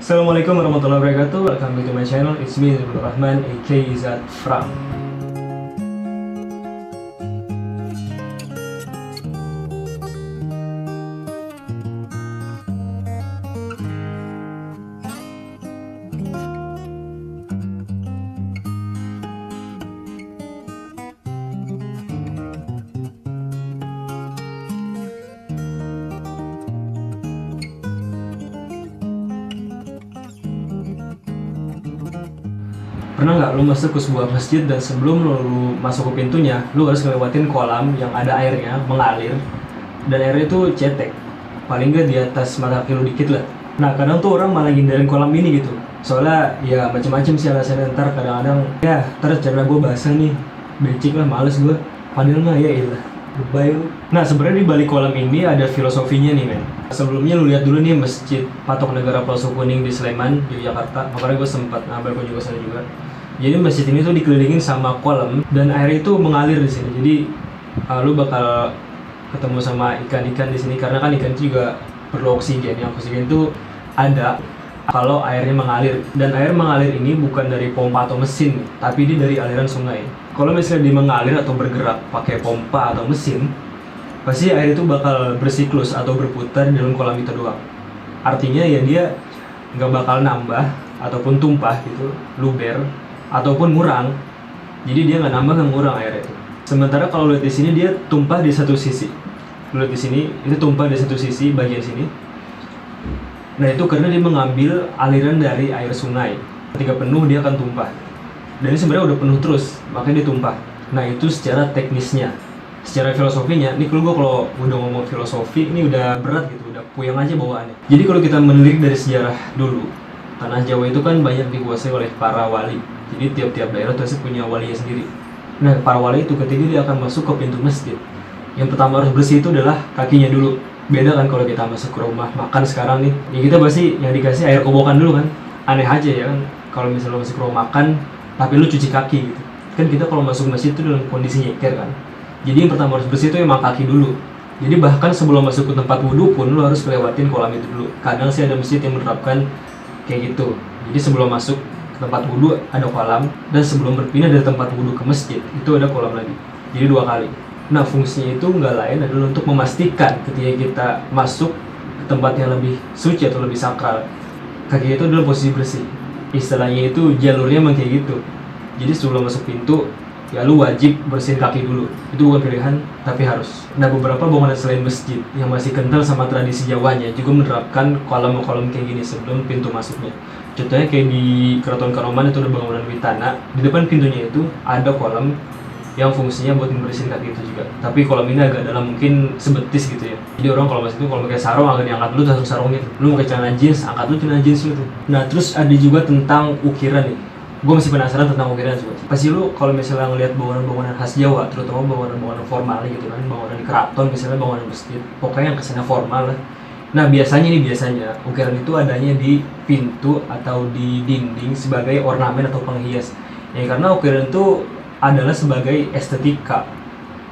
Assalamualaikum warahmatullahi wabarakatuh. Welcome back to my channel. It's me Abdul Rahman aka Zat Frank. Pernah nggak lu masuk ke sebuah masjid dan sebelum lu masuk ke pintunya, lu harus ngelewatin kolam yang ada airnya mengalir dan airnya itu cetek, paling nggak di atas mata kaki lu dikit lah. Nah kadang tuh orang malah hindarin kolam ini gitu, soalnya ya macam-macam sih alasannya. Ntar kadang-kadang ya ntar celana gue basah nih, becek lah, males gue. Padahal mah ya ilah, lebay lu. Nah sebenarnya di balik kolam ini ada filosofinya nih men. Sebelumnya lu lihat dulu nih masjid Patok Negara Pelosok Kuning di Sleman, Yogyakarta. Kemarin gue sempat ngabar ke juga sana juga. Jadi masjid ini tuh dikelilingin sama kolam dan air itu mengalir di sini. Jadi lu bakal ketemu sama ikan-ikan di sini karena kan ikan itu juga perlu oksigen. Yang oksigen itu ada kalau airnya mengalir, dan air mengalir ini bukan dari pompa atau mesin, tapi dia dari aliran sungai. Kalau misalnya dia mengalir atau bergerak pakai pompa atau mesin, pasti air itu bakal bersiklus atau berputar di dalam kolam itu doang. Artinya ya dia nggak bakal nambah ataupun tumpah gitu, luber ataupun ngurang. Jadi dia nggak nambah, nggak ngurang airnya itu. Sementara kalau lihat di sini dia tumpah di satu sisi. Lihat di sini itu tumpah di satu sisi bagian sini. Nah itu karena dia mengambil aliran dari air sungai. Ketika penuh dia akan tumpah. Dan ini sebenarnya udah penuh terus, makanya dia tumpah. Nah itu secara teknisnya. Secara filosofinya, ini kalau udah ngomong filosofi ini udah berat gitu, udah puyeng aja bawaannya. Jadi kalau kita menilik dari sejarah dulu, tanah Jawa itu kan banyak dikuasai oleh para wali. Jadi tiap-tiap daerah pasti punya walinya sendiri. Nah para wali itu ketika dia akan masuk ke pintu masjid, yang pertama harus bersih itu adalah kakinya dulu. Beda kan kalau kita masuk ke rumah makan sekarang nih, ya kita pasti yang dikasih air kobokan dulu kan. Aneh aja ya kan, kalau misalnya masuk ke rumah makan tapi lu cuci kaki gitu. Kan kita kalau masuk masjid itu dalam kondisi nyeker kan. Jadi yang pertama harus bersih itu emang kaki dulu. Jadi bahkan sebelum masuk ke tempat wudhu pun lu harus lewatin kolam itu dulu. Kadang sih ada masjid yang menerapkan kayak gitu. Jadi sebelum masuk ke tempat wudhu ada kolam, dan sebelum berpindah dari tempat wudhu ke masjid itu ada kolam lagi. Jadi 2 kali. Nah fungsinya itu nggak lain adalah untuk memastikan ketika kita masuk ke tempat yang lebih suci atau lebih sakral, kaki itu adalah posisi bersih. Istilahnya itu jalurnya emang kayak gitu. Jadi sebelum masuk pintu ya lu wajib bersihin kaki dulu. Itu bukan pilihan, tapi harus. Nah beberapa bangunan selain masjid yang masih kental sama tradisi Jawanya juga menerapkan kolam-kolam kayak gini sebelum pintu masuknya. Contohnya kayak di Keraton Kanoman itu ada bangunan Witana. Di depan pintunya itu ada kolam yang fungsinya buat membersihin kaki itu juga. Tapi kolam ini agak dalam, mungkin sebetis gitu ya. Jadi orang kalau masuk itu kalau pakai sarung agak diangkat dulu langsung sarungnya. Lu pakai celana jeans, angkat dulu celana jeans lu tuh. Nah terus ada juga tentang ukiran nih. Gue masih penasaran tentang ukiran juga. Pasti lu kalau misalnya ngelihat bangunan-bangunan khas Jawa, terutama bangunan-bangunan formal gitu kan, bangunan keraton misalnya, bangunan masjid, pokoknya yang kesannya formal lah. Nah biasanya ukiran itu adanya di pintu atau di dinding sebagai ornamen atau penghias. Ya karena ukiran itu adalah sebagai estetika,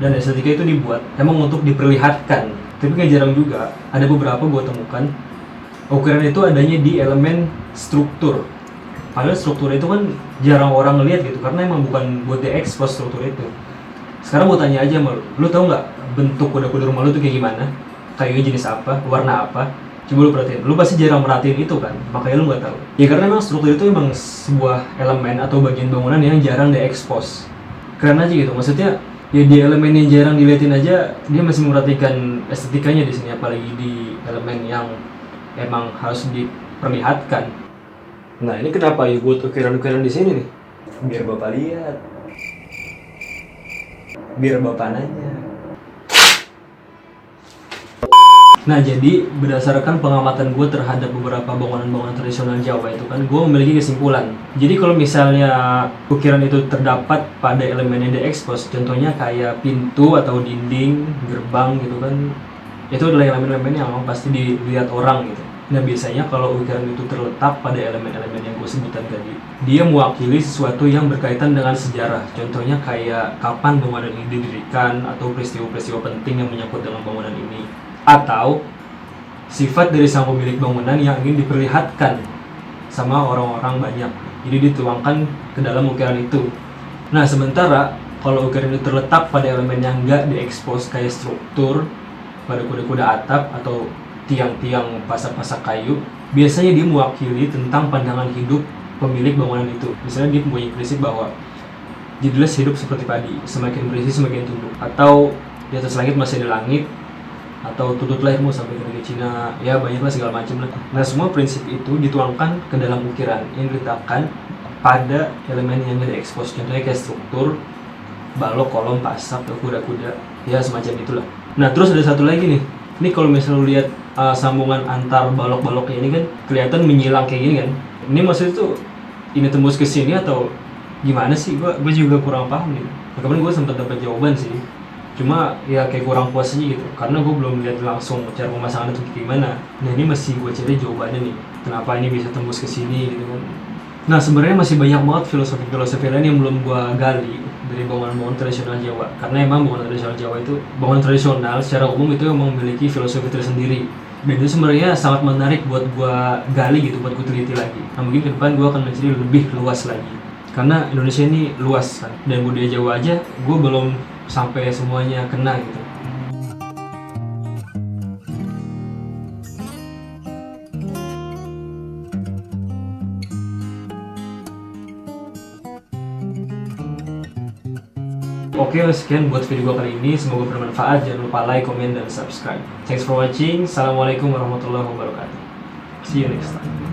dan estetika itu dibuat emang untuk diperlihatkan. Tapi kayak jarang juga ada beberapa gue temukan ukiran itu adanya di elemen struktur. Padahal struktur itu kan jarang orang ngeliat gitu, karena emang bukan buat diekspos struktur itu. Sekarang gue tanya aja sama lu tau nggak bentuk kuda-kuda rumah lu tuh kayak gimana? Kayunya jenis apa? Warna apa? Coba lu perhatiin. Lu pasti jarang merhatiin itu kan, makanya lu nggak tahu. Ya karena emang struktur itu emang sebuah elemen atau bagian bangunan yang jarang diekspos. Keren aja gitu, maksudnya ya di elemen yang jarang dilihatin aja dia masih memperhatikan estetikanya di sini, apalagi di elemen yang emang harus diperlihatkan. Nah ini kenapa ya buat ukiran-ukiran di sini nih? Biar bapak lihat, biar bapak nanya. Nah jadi berdasarkan pengamatan gue terhadap beberapa bangunan-bangunan tradisional Jawa itu kan, gue memiliki kesimpulan. Jadi kalau misalnya ukiran itu terdapat pada elemen yang diekspos, contohnya kayak pintu atau dinding, gerbang gitu kan, itu adalah elemen-elemen yang memang pasti dilihat orang gitu. Nah biasanya kalau ukiran itu terletak pada elemen-elemen yang gue sebutkan tadi, dia mewakili sesuatu yang berkaitan dengan sejarah. Contohnya kayak kapan bangunan ini didirikan, atau peristiwa-peristiwa penting yang menyangkut dengan bangunan ini, atau sifat dari sang pemilik bangunan yang ingin diperlihatkan sama orang-orang banyak. Jadi dituangkan ke dalam ukiran itu. Nah, sementara kalau ukiran itu terletak pada elemen yang nggak diekspos kayak struktur pada kuda-kuda atap atau tiang-tiang pasak-pasak kayu, biasanya dia mewakili tentang pandangan hidup pemilik bangunan itu. Misalnya dia mempunyai prinsip bahwa jelas hidup seperti padi, semakin berisi semakin tunduk, atau di atas langit masih ada langit, atau tuntut lahirmu sampai ke negeri Cina, ya banyaklah segala macam lah. Nah, semua prinsip itu dituangkan ke dalam ukiran yang diletakkan pada elemen yang diekspos, contohnya kayak struktur, balok, kolom, pasak, kuda-kuda, ya semacam itulah. Nah, terus ada satu lagi nih, ini kalau misalnya lu lihat sambungan antar balok-baloknya ini kan kelihatan menyilang kayak gini kan. Ini maksudnya tuh ini tembus ke sini atau gimana sih? Gue juga kurang paham nih. Kemarin gue sempat dapat jawaban sih, cuma ya kayak kurang puas aja gitu karena gue belum lihat langsung cara pemasangan itu gimana. Nah, ini masih gue cari jawabannya nih, kenapa ini bisa tembus ke sini gitu kan. Nah, sebenarnya masih banyak banget filosofi lain yang belum gue gali dari bangunan-bangunan tradisional Jawa, karena emang bangunan tradisional Jawa itu, bangunan tradisional secara umum itu memang memiliki filosofi tersendiri, dan itu sebenarnya sangat menarik buat gue gali gitu, buat gue teliti lagi. Nah, mungkin ke depan gue akan mencari lebih luas lagi, karena Indonesia ini luas kan, dan budaya Jawa aja gue belum sampai semuanya kena gitu. Oke, sekian buat video gue kali ini, semoga bermanfaat. Jangan lupa like, comment, dan subscribe. Thanks for watching. Assalamualaikum warahmatullahi wabarakatuh. See you next time.